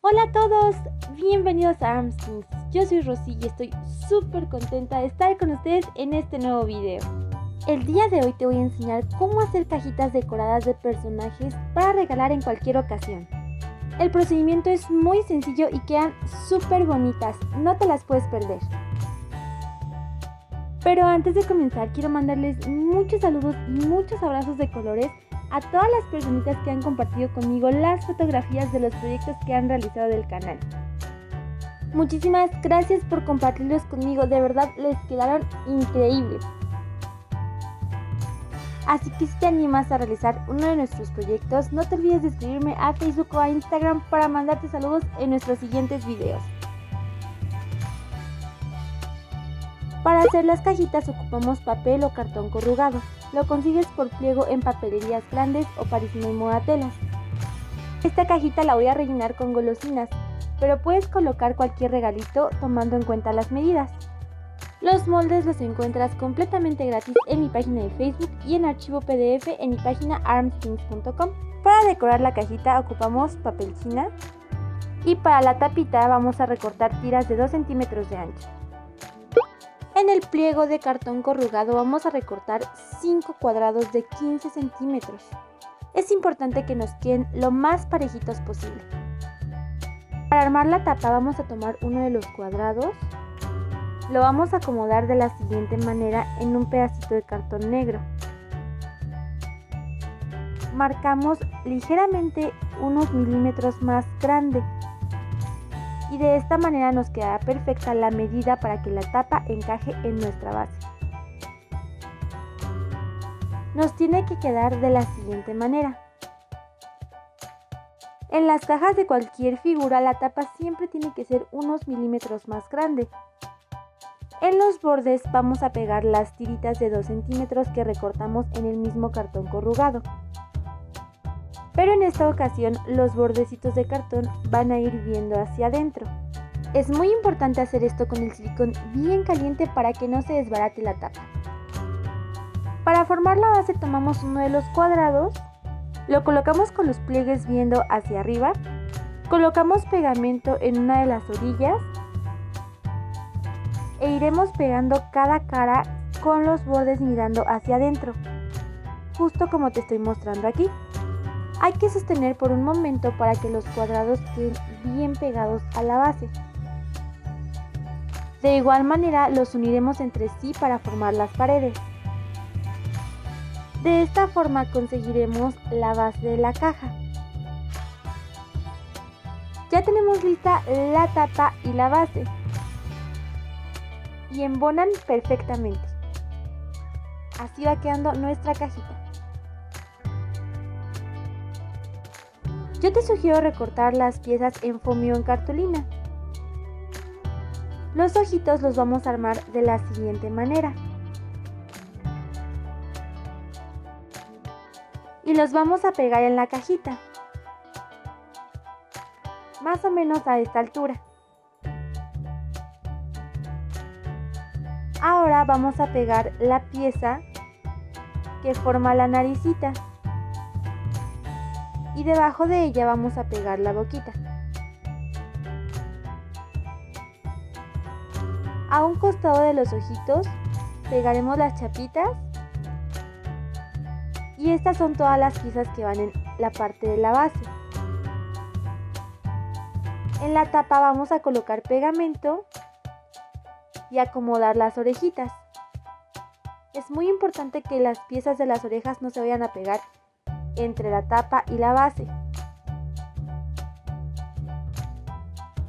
Hola a todos, bienvenidos a Armstings. Yo soy Rosy y estoy súper contenta de estar con ustedes en este nuevo video. El día de hoy te voy a enseñar cómo hacer cajitas decoradas de personajes para regalar en cualquier ocasión. El procedimiento es muy sencillo y quedan súper bonitas, no te las puedes perder. Pero antes de comenzar quiero mandarles muchos saludos y muchos abrazos de colores a todas las personitas que han compartido conmigo las fotografías de los proyectos que han realizado del canal. Muchísimas gracias por compartirlos conmigo, de verdad les quedaron increíbles. Así que si te animas a realizar uno de nuestros proyectos, no te olvides de escribirme a Facebook o a Instagram para mandarte saludos en nuestros siguientes videos. Para hacer las cajitas ocupamos papel o cartón corrugado. Lo consigues por pliego en papelerías grandes o Parisino y Moda Telas. Esta cajita la voy a rellenar con golosinas, pero puedes colocar cualquier regalito tomando en cuenta las medidas. Los moldes los encuentras completamente gratis en mi página de Facebook y en archivo PDF en mi página armstings.com. Para decorar la cajita ocupamos papel china y para la tapita vamos a recortar tiras de 2 centímetros de ancho. En el pliego de cartón corrugado vamos a recortar 5 cuadrados de 15 centímetros. Es importante que nos queden lo más parejitos posible. Para armar la tapa vamos a tomar uno de los cuadrados, lo vamos a acomodar de la siguiente manera en un pedacito de cartón negro. Marcamos ligeramente unos milímetros más grande. Y de esta manera nos quedará perfecta la medida para que la tapa encaje en nuestra base. Nos tiene que quedar de la siguiente manera. En las cajas de cualquier figura la tapa siempre tiene que ser unos milímetros más grande. En los bordes vamos a pegar las tiritas de 2 centímetros que recortamos en el mismo cartón corrugado. Pero en esta ocasión los bordecitos de cartón van a ir viendo hacia adentro. Es muy importante hacer esto con el silicón bien caliente para que no se desbarate la tapa. Para formar la base tomamos uno de los cuadrados, lo colocamos con los pliegues viendo hacia arriba, colocamos pegamento en una de las orillas e iremos pegando cada cara con los bordes mirando hacia adentro, justo como te estoy mostrando aquí. Hay que sostener por un momento para que los cuadrados queden bien pegados a la base. De igual manera los uniremos entre sí para formar las paredes. De esta forma conseguiremos la base de la caja. Ya tenemos lista la tapa y la base. Y embonan perfectamente. Así va quedando nuestra cajita. Yo te sugiero recortar las piezas en foamy o en cartulina. Los ojitos los vamos a armar de la siguiente manera. Y los vamos a pegar en la cajita. Más o menos a esta altura. Ahora vamos a pegar la pieza que forma la naricita. Y debajo de ella vamos a pegar la boquita. A un costado de los ojitos pegaremos las chapitas y estas son todas las piezas que van en la parte de la base. En la tapa vamos a colocar pegamento y acomodar las orejitas. Es muy importante que las piezas de las orejas no se vayan a pegar entre la tapa y la base.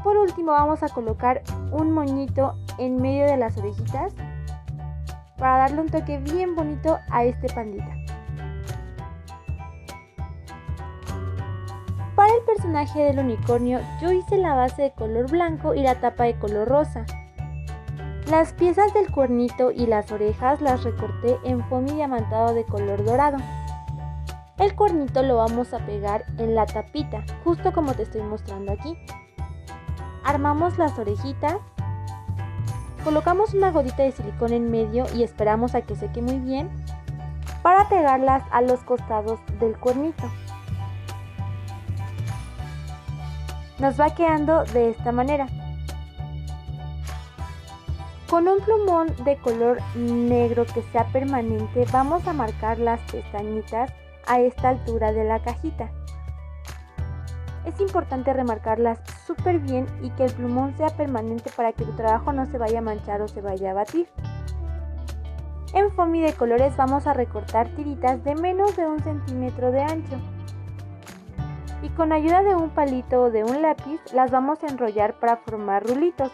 Por último vamos a colocar un moñito en medio de las orejitas para darle un toque bien bonito a este pandita. Para el personaje del unicornio yo hice la base de color blanco y la tapa de color rosa. Las piezas del cuernito y las orejas las recorté en foamy diamantado de color dorado. El cuernito lo vamos a pegar en la tapita, justo como te estoy mostrando aquí. Armamos las orejitas, colocamos una gotita de silicón en medio y esperamos a que seque muy bien para pegarlas a los costados del cuernito. Nos va quedando de esta manera. Con un plumón de color negro que sea permanente, vamos a marcar las pestañitas a esta altura de la cajita. Es importante remarcarlas súper bien y que el plumón sea permanente para que tu trabajo no se vaya a manchar o se vaya a batir. En foamy de colores vamos a recortar tiritas de menos de 1 centímetro de ancho. Y con ayuda de un palito o de un lápiz las vamos a enrollar para formar rulitos.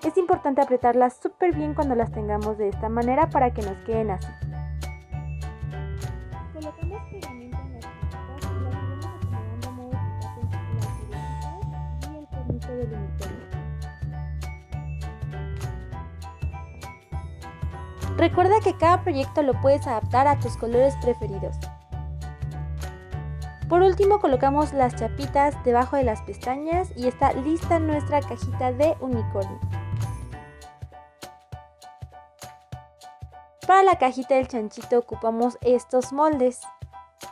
Es importante apretarlas súper bien cuando las tengamos de esta manera para que nos queden así. Colocamos pegamento en las tiritas y las iremos acomodando a modo que tapen las orejitas y el cuernito del unicornio. Recuerda que cada proyecto lo puedes adaptar a tus colores preferidos. Por último colocamos las chapitas debajo de las pestañas y está lista nuestra cajita de unicornio. Para la cajita del chanchito ocupamos estos moldes.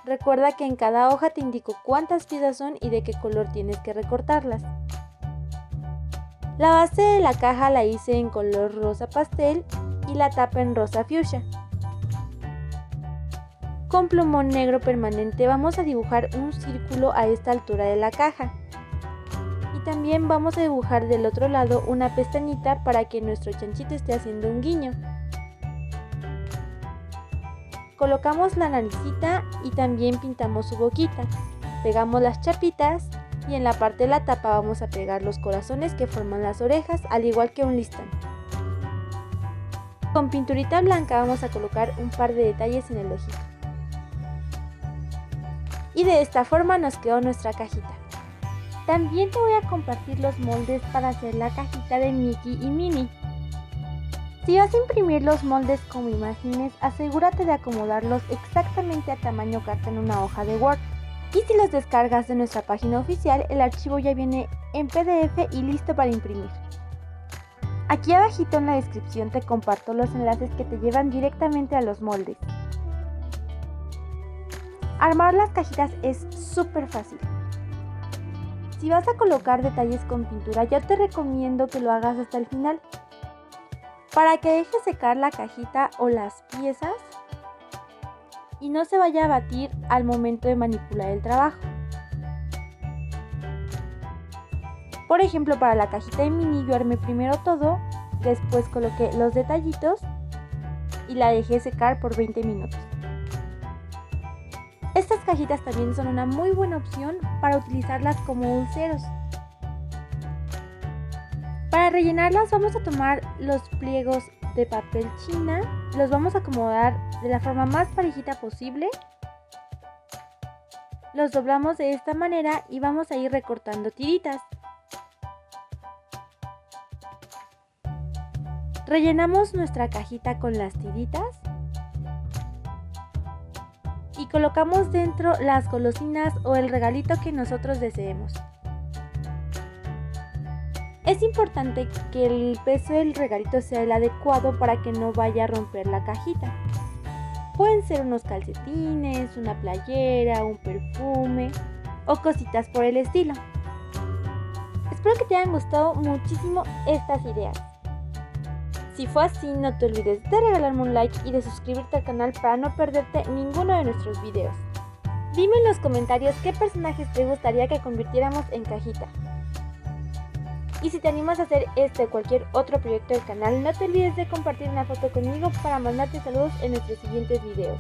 Recuerda que en cada hoja te indico cuántas piezas son y de qué color tienes que recortarlas. La base de la caja la hice en color rosa pastel y la tapa en rosa fuchsia. Con plumón negro permanente vamos a dibujar un círculo a esta altura de la caja. Y también vamos a dibujar del otro lado una pestañita para que nuestro chanchito esté haciendo un guiño. Colocamos la naricita y también pintamos su boquita. Pegamos las chapitas y en la parte de la tapa vamos a pegar los corazones que forman las orejas, al igual que un listón. Con pinturita blanca vamos a colocar un par de detalles en el ojito. Y de esta forma nos quedó nuestra cajita. También te voy a compartir los moldes para hacer la cajita de Mickey y Minnie. Si vas a imprimir los moldes como imágenes, asegúrate de acomodarlos exactamente a tamaño carta en una hoja de Word. Y si los descargas de nuestra página oficial, el archivo ya viene en PDF y listo para imprimir. Aquí abajito en la descripción te comparto los enlaces que te llevan directamente a los moldes. Armar las cajitas es súper fácil. Si vas a colocar detalles con pintura, yo te recomiendo que lo hagas hasta el final, para que dejes secar la cajita o las piezas y no se vaya a batir al momento de manipular el trabajo. Por ejemplo, para la cajita de Minnie yo armé primero todo, después coloqué los detallitos y la dejé secar por 20 minutos. Estas cajitas también son una muy buena opción para utilizarlas como dulceros. Para rellenarlas vamos a tomar los pliegos de papel china, los vamos a acomodar de la forma más parejita posible. Los doblamos de esta manera y vamos a ir recortando tiritas. Rellenamos nuestra cajita con las tiritas y colocamos dentro las golosinas o el regalito que nosotros deseemos. Es importante que el peso del regalito sea el adecuado para que no vaya a romper la cajita. Pueden ser unos calcetines, una playera, un perfume o cositas por el estilo. Espero que te hayan gustado muchísimo estas ideas. Si fue así, no te olvides de regalarme un like y de suscribirte al canal para no perderte ninguno de nuestros videos. Dime en los comentarios qué personajes te gustaría que convirtiéramos en cajita. Y si te animas a hacer este o cualquier otro proyecto del canal, no te olvides de compartir una foto conmigo para mandarte saludos en nuestros siguientes videos.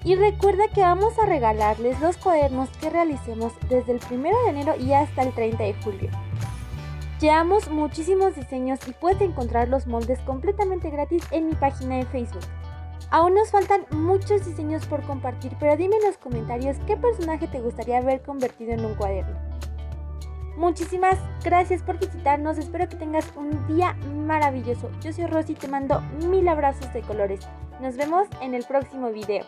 Y recuerda que vamos a regalarles los cuadernos que realicemos desde el 1 de enero y hasta el 30 de julio. Llevamos muchísimos diseños y puedes encontrar los moldes completamente gratis en mi página de Facebook. Aún nos faltan muchos diseños por compartir, pero dime en los comentarios qué personaje te gustaría ver convertido en un cuaderno. Muchísimas gracias por visitarnos, espero que tengas un día maravilloso. Yo soy Rosy y te mando 1000 abrazos de colores. Nos vemos en el próximo video.